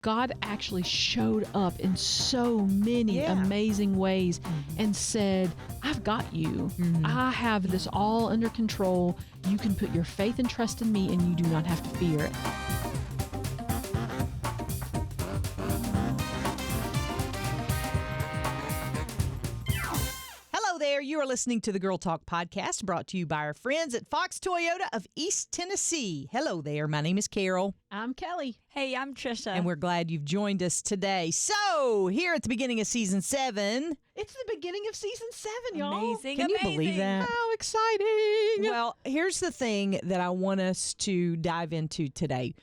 God actually showed up in so many amazing ways and said, I've got you. I have this all under control. You can put your faith and trust in me, and you do not have to fear it. There, you are listening to the Girl Talk podcast, brought to you by our friends at Fox Toyota of East Tennessee. Hello there, my name is Carol. I'm Kelly. Hey, I'm Tricia. And we're glad you've joined us today. So, here at the beginning of season 7. It's the beginning of season 7, y'all. Can you believe that? How exciting. Well, here's the thing that I want us to dive into today.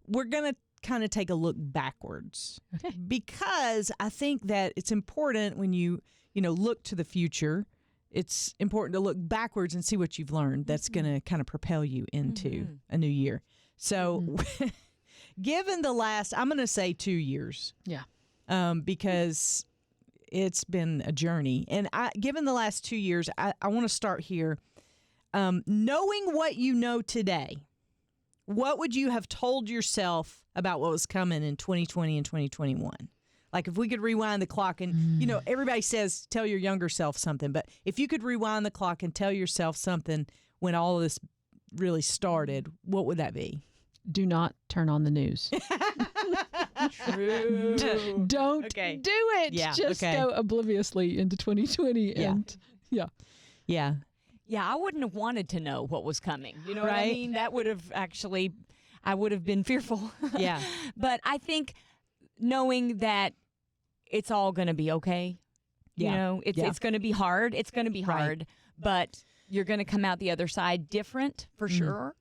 We're going to kind of take a look backwards. Okay. Because I think that it's important when you look to the future. It's important to look backwards and see what you've learned. That's going to kind of propel you into a new year. So given the last, I'm going to say 2 years. Yeah. Because it's been a journey. And given the last 2 years, I want to start here. Knowing what you know today, what would you have told yourself about what was coming in 2020 and 2021? Like if we could rewind the clock and, everybody says tell your younger self something. But if you could rewind the clock and tell yourself something when all of this really started, what would that be? Do not turn on the news. True. Don't do it. Yeah, Just go obliviously into 2020. And Yeah. Yeah, I wouldn't have wanted to know what was coming. You know what I mean? That would have I would have been fearful. Yeah. But I think knowing that it's all going to be okay. It's going to be hard. It's going to be hard, but you're going to come out the other side different for sure.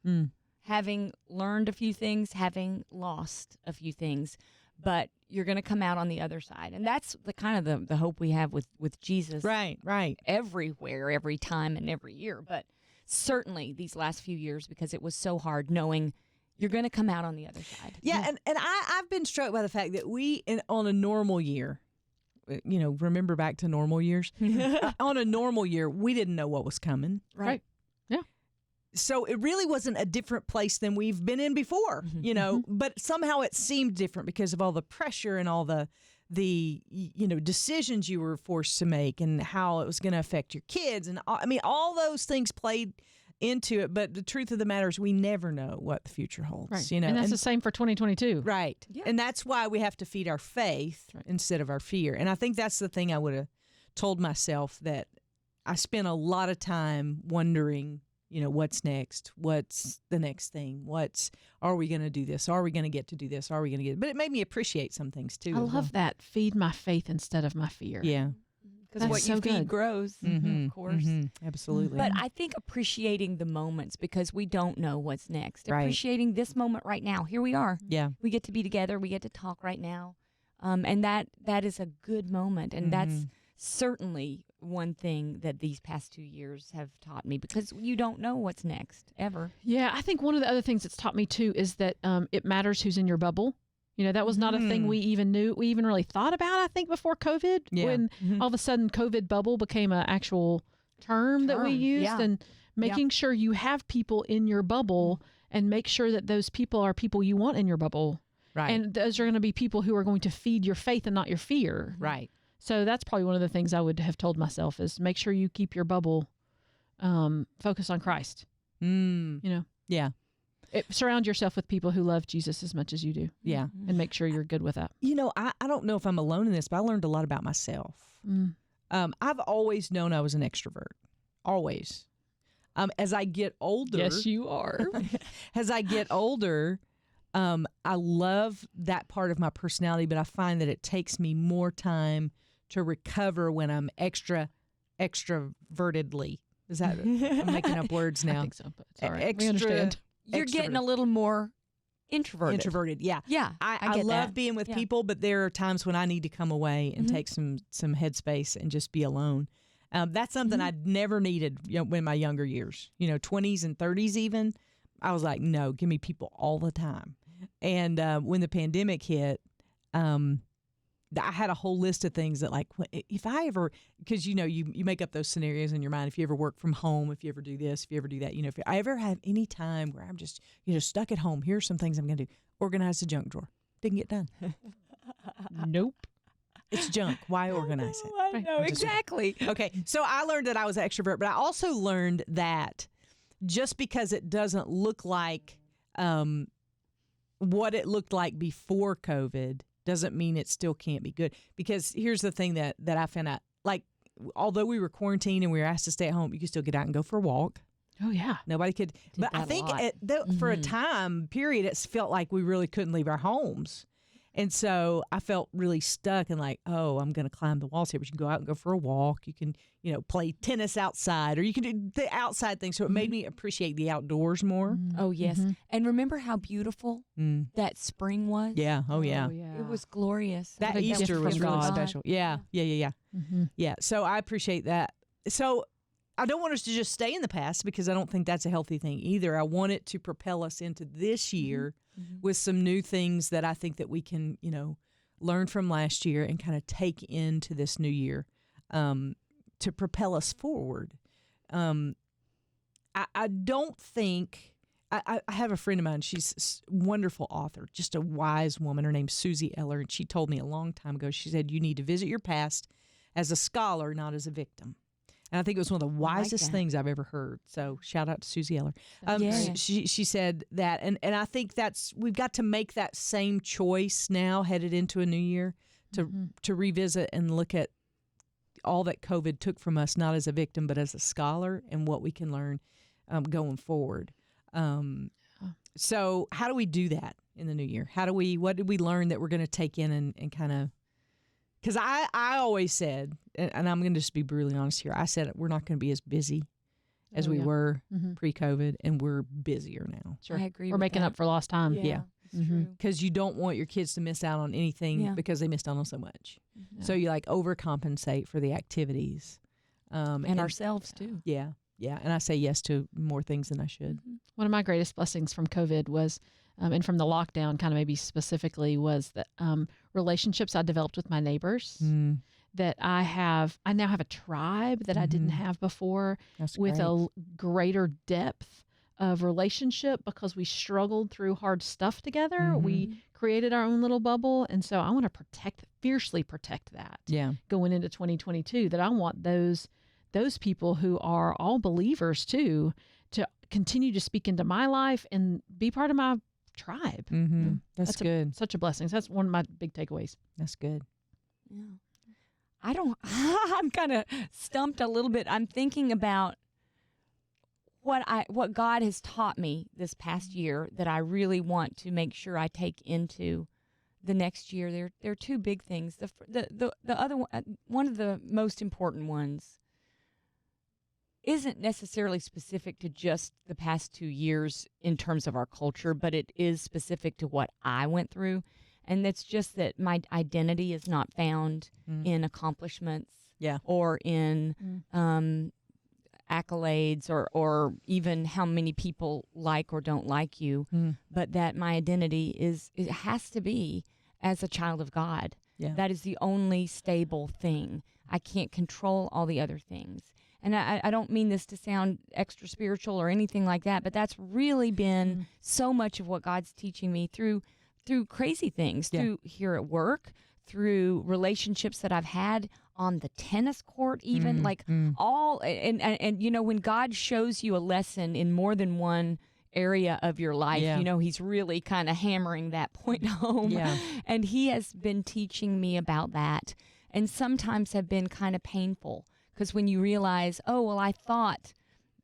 Having learned a few things, having lost a few things, but you're going to come out on the other side. And that's the kind of the hope we have with Jesus. Right. Everywhere, every time and every year. But certainly these last few years, because it was so hard knowing you're going to come out on the other side. Yeah, and I've been struck by the fact that on a normal year, remember back to normal years? On a normal year, we didn't know what was coming. Right. Yeah. So it really wasn't a different place than we've been in before, but somehow it seemed different because of all the pressure and all the decisions you were forced to make and how it was going to affect your kids. And all those things played into it. But the truth of the matter is we never know what the future holds. Right. And that's the same for 2022. Right. Yeah. And that's why we have to feed our faith instead of our fear. And I think that's the thing I would have told myself, that I spent a lot of time wondering, what's next? What's the next thing? Are we going to do this? Are we going to get to do this? Are we going to get? But it made me appreciate some things too. I love that. Feed my faith instead of my fear. Yeah. Because what you feed grows, of course. Absolutely. But I think appreciating the moments, because we don't know what's next. Right. Appreciating this moment right now. Here we are. Yeah. We get to be together. We get to talk right now. And that is a good moment. And that's certainly one thing that these past 2 years have taught me, because you don't know what's next, ever. Yeah, I think one of the other things that's taught me too is that it matters who's in your bubble. That was not a thing we even really thought about, I think, before COVID, when all of a sudden COVID bubble became an actual term that we used. Yeah. And making sure you have people in your bubble and make sure that those people are people you want in your bubble. Right. And those are going to be people who are going to feed your faith and not your fear. Right. So that's probably one of the things I would have told myself, is make sure you keep your bubble focused on Christ. Yeah. Surround yourself with people who love Jesus as much as you do. Yeah. And make sure you're good with that. I don't know if I'm alone in this, but I learned a lot about myself. I've always known I was an extrovert. Always. As I get older. Yes, you are. As I get older, I love that part of my personality, but I find that it takes me more time to recover when I'm extrovertedly. Is that, I'm making up words now. I think so, but it's all right. We understand. You're getting a little more introverted. Yeah. Yeah. I get love that. being with people, but there are times when I need to come away and take some headspace and just be alone. That's something I'd never needed in my younger years, 20s and 30s even. I was like, no, give me people all the time. And when the pandemic hit, I had a whole list of things that, like, if I ever, because, you make up those scenarios in your mind. If you ever work from home, if you ever do this, if you ever do that, if I ever have any time where I'm just, stuck at home, here's some things I'm going to do. Organize the junk drawer. Didn't get done. Nope. It's junk. Why organize it? I know, exactly. Okay, so I learned that I was an extrovert, but I also learned that just because it doesn't look like what it looked like before COVID doesn't mean it still can't be good. Because here's the thing that I found out. Like, although we were quarantined and we were asked to stay at home, you could still get out and go for a walk. Oh, yeah. Nobody could. But I think for a time period, it felt like we really couldn't leave our homes. And so I felt really stuck and like, oh, I'm going to climb the walls here. But you can go out and go for a walk. You can, play tennis outside, or you can do the outside thing. So it made me appreciate the outdoors more. Oh, yes. And remember how beautiful that spring was? Yeah. Oh, yeah. It was glorious. That Easter was really special. Yeah. Mm-hmm. Yeah. So I appreciate that. So I don't want us to just stay in the past, because I don't think that's a healthy thing either. I want it to propel us into this year with some new things that I think that we can, learn from last year and kind of take into this new year to propel us forward. I don't think, I have a friend of mine, she's a wonderful author, just a wise woman. Her name's Susie Eller, and she told me a long time ago, she said, you need to visit your past as a scholar, not as a victim. And I think it was one of the wisest things I've ever heard. So shout out to Susie Eller. She said that. And I think we've got to make that same choice now headed into a new year to revisit and look at all that COVID took from us, not as a victim, but as a scholar, and what we can learn going forward. So how do we do that in the new year? What did we learn that we're going to take in and kind of, because I always said, and I'm going to just be brutally honest here, I said we're not going to be as busy as we were pre-COVID, and we're busier now. Sure. I agree. We're making up for lost time. Yeah. Because you don't want your kids to miss out on anything because they missed out on so much. Yeah. So you overcompensate for the activities. And ourselves too. Yeah. Yeah. And I say yes to more things than I should. One of my greatest blessings from COVID was, and from the lockdown kind of maybe specifically, was that relationships I developed with my neighbors. That I now have a tribe that I didn't have before. That's with great. a greater depth of relationship, because we struggled through hard stuff together. We created our own little bubble. And so I want to fiercely protect that going into 2022, that I want those people who are all believers too, to continue to speak into my life and be part of my tribe. That's good. Such a blessing. So that's one of my big takeaways. That's good. Yeah. I'm kind of stumped a little bit. I'm thinking about what God has taught me this past year that I really want to make sure I take into the next year. There are two big things. The other one of the most important ones isn't necessarily specific to just the past 2 years in terms of our culture, but it is specific to what I went through. And that's just that my identity is not found in accomplishments or in accolades or even how many people like or don't like you, but that my identity it has to be as a child of God. Yeah. That is the only stable thing. I can't control all the other things. And I don't mean this to sound extra spiritual or anything like that, but that's really been so much of what God's teaching me through crazy things, through here at work, through relationships that I've had on the tennis court, even all. And when God shows you a lesson in more than one area of your life, he's really kind of hammering that point home. Yeah. And he has been teaching me about that, and sometimes have been kind of painful, because when you realize, oh, well, I thought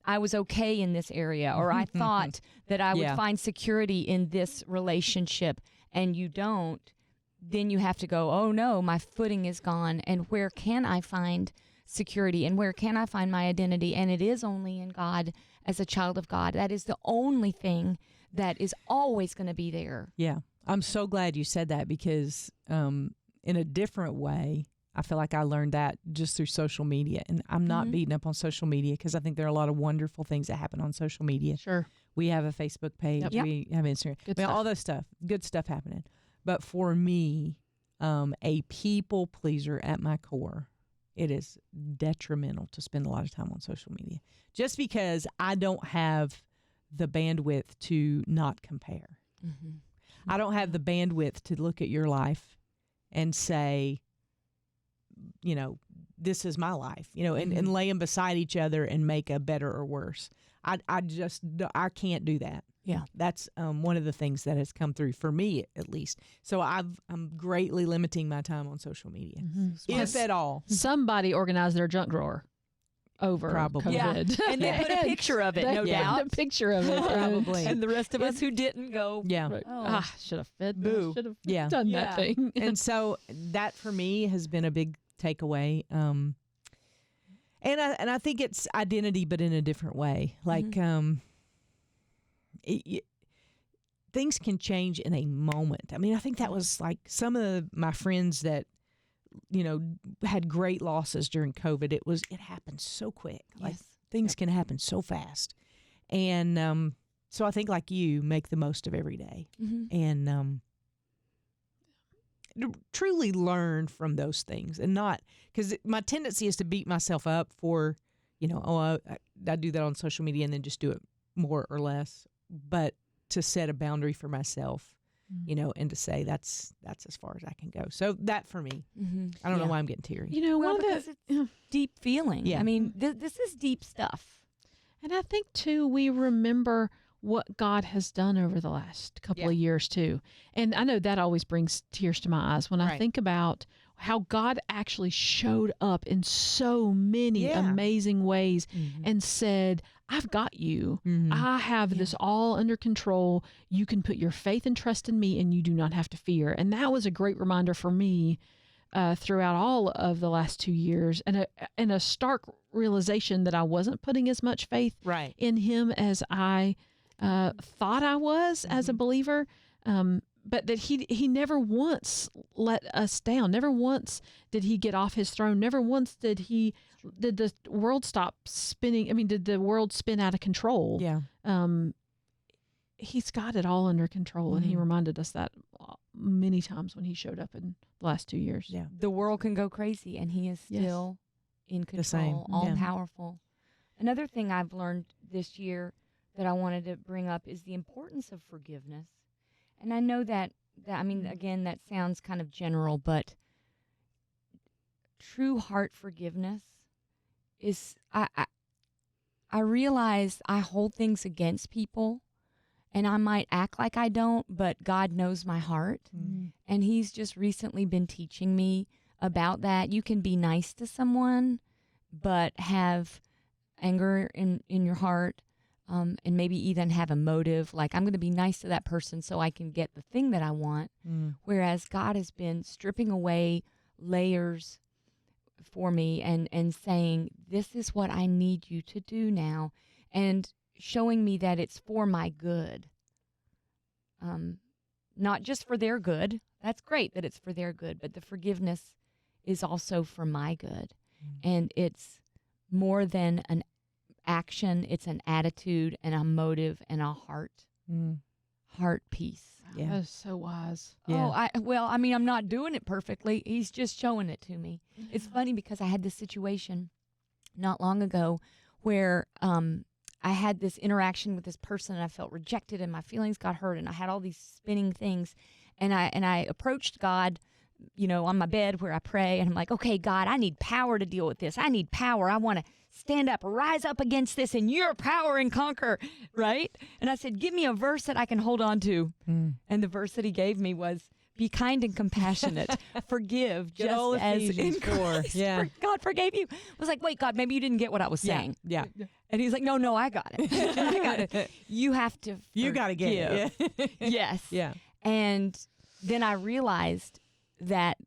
I was okay in this area, or I thought that I would find security in this relationship, and you don't, then you have to go, oh no, my footing is gone, and where can I find security, and where can I find my identity? And it is only in God as a child of God. That is the only thing that is always going to be there. Yeah. I'm so glad you said that, because in a different way, I feel like I learned that just through social media. And I'm not beating up on social media, because I think there are a lot of wonderful things that happen on social media. Sure. We have a Facebook page. Yep. We have Instagram. All that stuff. Good stuff happening. But for me, a people pleaser at my core, it is detrimental to spend a lot of time on social media, just because I don't have the bandwidth to not compare. I don't have the bandwidth to look at your life and say, this is my life, and lay them beside each other and make a better or worse. I can't do that. Yeah. That's one of the things that has come through for me, at least. So I'm greatly limiting my time on social media, if at all. Somebody organized their junk drawer over Probably. COVID. And they put a picture of it, no doubt. A picture of it. Probably. And the rest of us who didn't go. Yeah. Right. Oh. Should have fed. Boo. Should have Yeah. done that thing. And so that for me has been a big takeaway. And I think it's identity, but in a different way. Like, things can change in a moment. I mean, I think that was like some of my friends that, had great losses during COVID. It happened so quick. Like things can happen so fast. And so I think like you, make the most of every day and truly learn from those things, and not, because my tendency is to beat myself up for, I do that on social media and then just do it more or less, but to set a boundary for myself, and to say that's as far as I can go. So that for me, I don't know why I'm getting teary. Because it's deep feeling. Yeah. I mean, this is deep stuff. And I think too, we remember what God has done over the last couple of years too. And I know that always brings tears to my eyes when I think about how God actually showed up in so many amazing ways and said, I've got you. I have this all under control. You can put your faith and trust in me, and you do not have to fear. And that was a great reminder for me throughout all of the last 2 years, and a stark realization that I wasn't putting as much faith in him as I thought I was as a believer, but that he never once let us down. Never once did he get off his throne. Never once did the world stop spinning. I mean, did the world spin out of control? Yeah. He's got it all under control, and he reminded us that many times when he showed up in the last 2 years. Yeah. The world can go crazy, and he is still in control, all powerful. Another thing I've learned this year that I wanted to bring up is the importance of forgiveness. And I know that I mean, again, that sounds kind of general, but true heart forgiveness is, I realize I hold things against people, and I might act like I don't, but God knows my heart. And he's just recently been teaching me about that. You can be nice to someone, but have anger in your heart. And maybe even have a motive, like I'm going to be nice to that person so I can get the thing that I want. Whereas God has been stripping away layers for me and saying, this is what I need you to do now, and showing me that it's for my good. Not just for their good. That's great that it's for their good, but the forgiveness is also for my good. And it's more than an action, it's an attitude and a motive and a heart piece. Yeah, that is so wise. Yeah. I mean, I'm not doing it perfectly. He's just showing it to me. It's funny because I had this situation not long ago where I had this interaction with this person, and I felt rejected, and my feelings got hurt, and I had all these spinning things, and I approached God, on my bed where I pray, and I'm like, okay, God, I need power to deal with this. I need power. I want to stand up, rise up against this, and your power and conquer, right? And I said, give me a verse that I can hold on to. And the verse that he gave me was, be kind and compassionate, forgive just as in Christ God forgave you. I was like, wait, God, maybe you didn't get what I was saying. Yeah. And he's like, no, I got it. I got it. You have to forgive. You got to get it. Yes. Yeah. And then I realized that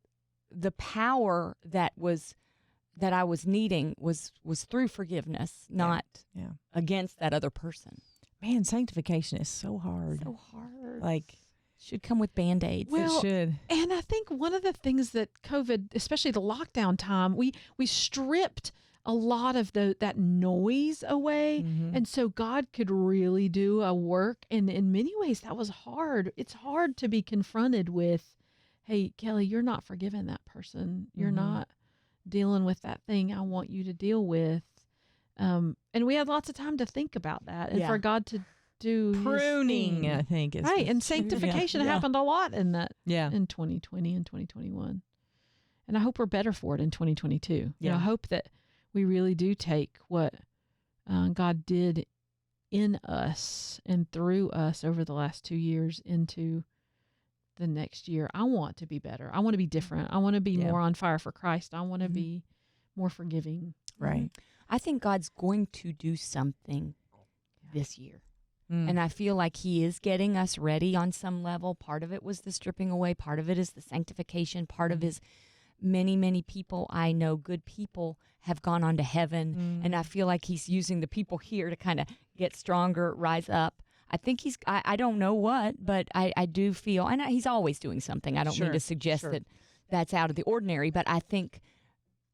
the power that I was needing was through forgiveness, not against that other person. Man, sanctification is so hard. So hard. Like, should come with Band-Aids. Well, it should. And I think one of the things that COVID, especially the lockdown time, we stripped a lot of that noise away. And so God could really do a work. And in many ways, that was hard. It's hard to be confronted with, hey, Kelly, you're not forgiving that person. You're not dealing with that thing I want you to deal with. And we had lots of time to think about that, and for God do pruning, I think. Is right. And sanctification happened a lot in that in 2020 and 2021. And I hope we're better for it in 2022. Yeah. You know, I hope that we really do take what God did in us and through us over the last 2 years into the next year. I want to be better. I want to be different. I want to be more on fire for Christ. I want to be more forgiving. Right. I think God's going to do something this year. And I feel like he is getting us ready on some level. Part of it was the stripping away. Part of it is the sanctification. Part of it is many, many people I know, good people, have gone on to heaven. And I feel like he's using the people here to kind of get stronger, rise up. I think I don't know what, but I do feel, and he's always doing something. I don't mean to suggest that that's out of the ordinary, but I think,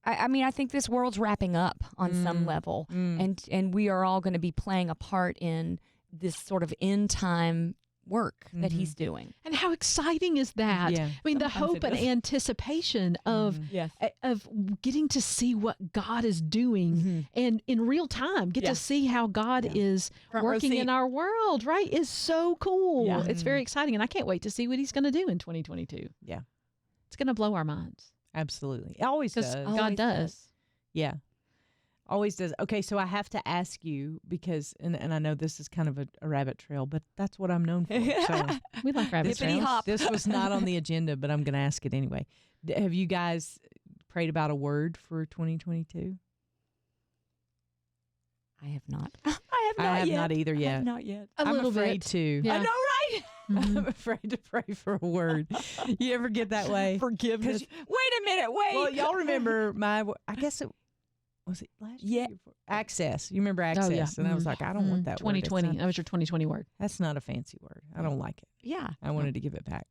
I think this world's wrapping up on some level. And we are all going to be playing a part in this sort of end time work that he's doing. And how exciting is that? Yeah. I mean, the hope and anticipation of getting to see what God is doing and in real time get to see how God is working in our world, right? Is so cool. Yeah. It's very exciting. And I can't wait to see what he's going to do in 2022. Yeah. It's going to blow our minds. Absolutely. It always does. God does. Yeah. Always does. Okay, so I have to ask you because, and I know this is kind of a rabbit trail, but that's what I'm known for. So we like rabbit trails. This was not on the agenda, but I'm going to ask it anyway. Have you guys prayed about a word for 2022? I have not. I have not either yet. Not yet. I'm afraid to. Yeah. I know, right? I'm afraid to pray for a word. You ever get that way? Forgiveness. Wait a minute. Wait. Well, y'all remember I guess it was it last year? Access. You remember access? Oh, yeah. And I was like, I don't want that 2020. word. That was your 2020 word. That's not a fancy word. I don't like it. Yeah. I wanted to give it back.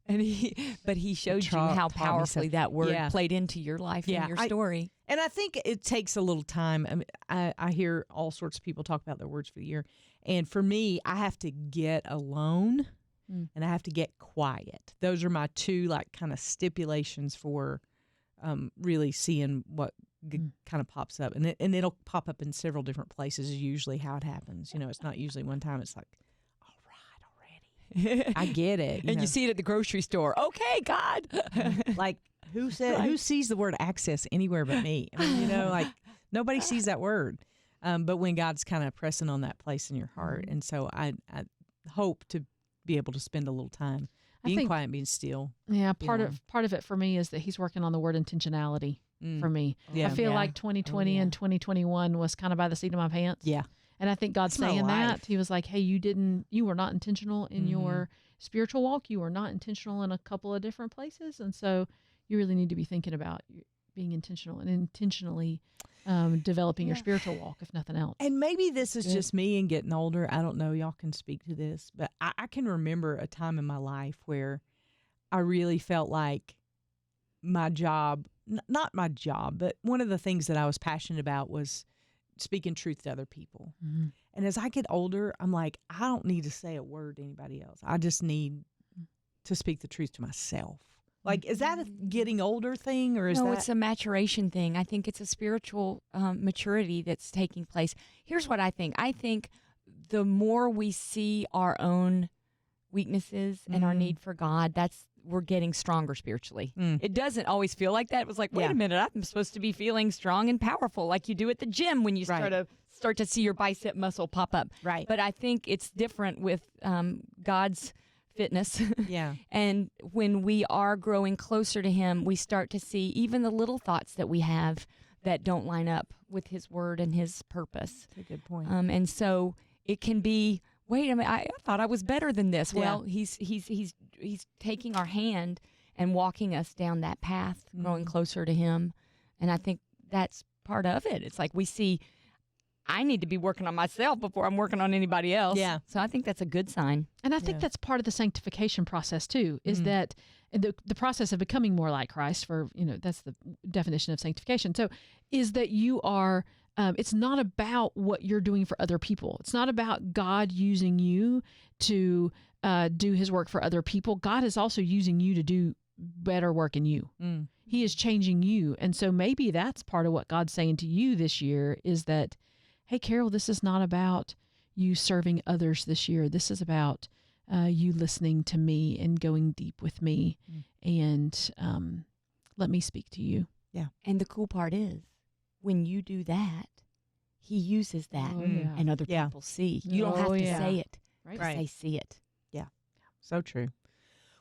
And he showed you how powerfully that word played into your life and your story. And I think it takes a little time. I mean, I hear all sorts of people talk about their words for the year. And for me, I have to get alone and I have to get quiet. Those are my two kind of stipulations for really seeing what kind of pops up. And it'll pop up in several different places is usually how it happens. You know, it's not usually one time. It's like, I get it. You see it at the grocery store. Okay, God. Like, who sees the word access anywhere but me? I mean, nobody sees that word. But when God's kind of pressing on that place in your heart. And so I hope to be able to spend a little time being quiet and being still. Yeah, part of it for me is that he's working on the word intentionality for me. Yeah. I feel like 2020 and 2021 was kind of by the seat of my pants. Yeah. And I think God's saying that. He was like, hey, you were not intentional in your spiritual walk. You were not intentional in a couple of different places. And so you really need to be thinking about being intentional and intentionally developing your spiritual walk, if nothing else. And maybe this is just me and getting older. I don't know. Y'all can speak to this. But I can remember a time in my life where I really felt like my job, not my job, but one of the things that I was passionate about was speaking truth to other people. Mm-hmm. And as I get older, I'm like, I don't need to say a word to anybody else. I just need to speak the truth to myself. Like, is that a getting older thing, or is that? No, it's a maturation thing. I think it's a spiritual maturity that's taking place. Here's what I think. I think the more we see our own weaknesses and our need for God, we're getting stronger spiritually. It doesn't always feel like that. It was like, wait a minute, I'm supposed to be feeling strong and powerful like you do at the gym when you start to see your bicep muscle pop up. Right. But I think it's different with God's fitness. Yeah. And when we are growing closer to him, we start to see even the little thoughts that we have that don't line up with his word and his purpose. That's a good point. And so it can be, wait a minute, I thought I was better than this. Yeah. Well, he's taking our hand and walking us down that path, growing closer to him. And I think that's part of it. It's like we see, I need to be working on myself before I'm working on anybody else. Yeah. So I think that's a good sign. And I think that's part of the sanctification process too, is that the process of becoming more like Christ that's the definition of sanctification. So is that you are, it's not about what you're doing for other people. It's not about God using you to do his work for other people. God is also using you to do better work in you. He is changing you. And so maybe that's part of what God's saying to you this year is that, hey, Carol, this is not about you serving others this year. This is about you listening to me and going deep with me and let me speak to you. Yeah. And the cool part is when you do that, he uses that and other people see. You don't have to say it. Right. They see it. Yeah. So true.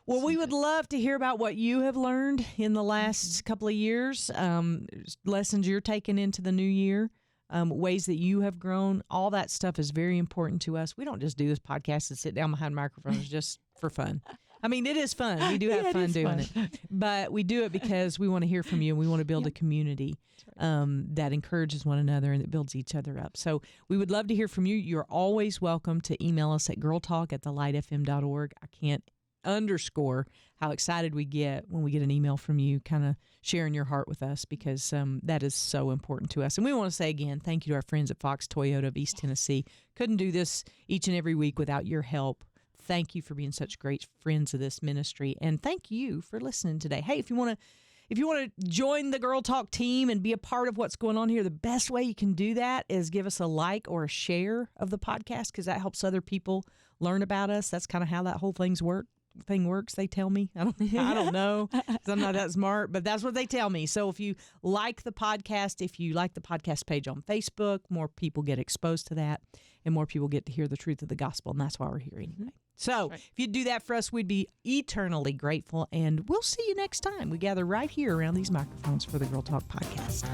Well, we would love to hear about what you have learned in the last couple of years, lessons you're taking into the new year, ways that you have grown. All that stuff is very important to us. We don't just do this podcast and sit down behind microphones just for fun. I mean, it is fun. We do have fun doing it. But we do it because we want to hear from you, and we want to build a community that encourages one another and that builds each other up. So we would love to hear from you. You're always welcome to email us at girltalk@thelightfm.org. I can't underscore how excited we get when we get an email from you kind of sharing your heart with us, because that is so important to us. And we want to say again, thank you to our friends at Fox Toyota of East Tennessee. Couldn't do this each and every week without your help. Thank you for being such great friends of this ministry, and thank you for listening today. Hey, if you want to join the Girl Talk team and be a part of what's going on here, the best way you can do that is give us a like or a share of the podcast, because that helps other people learn about us. That's kind of how that whole thing works. They tell me. I don't know, 'cause I'm not that smart, but that's what they tell me. So if you like the podcast, if you like the podcast page on Facebook, more people get exposed to that, and more people get to hear the truth of the gospel, and that's why we're here anyway. So if you'd do that for us, we'd be eternally grateful, and we'll see you next time. We gather right here around these microphones for the Girl Talk podcast.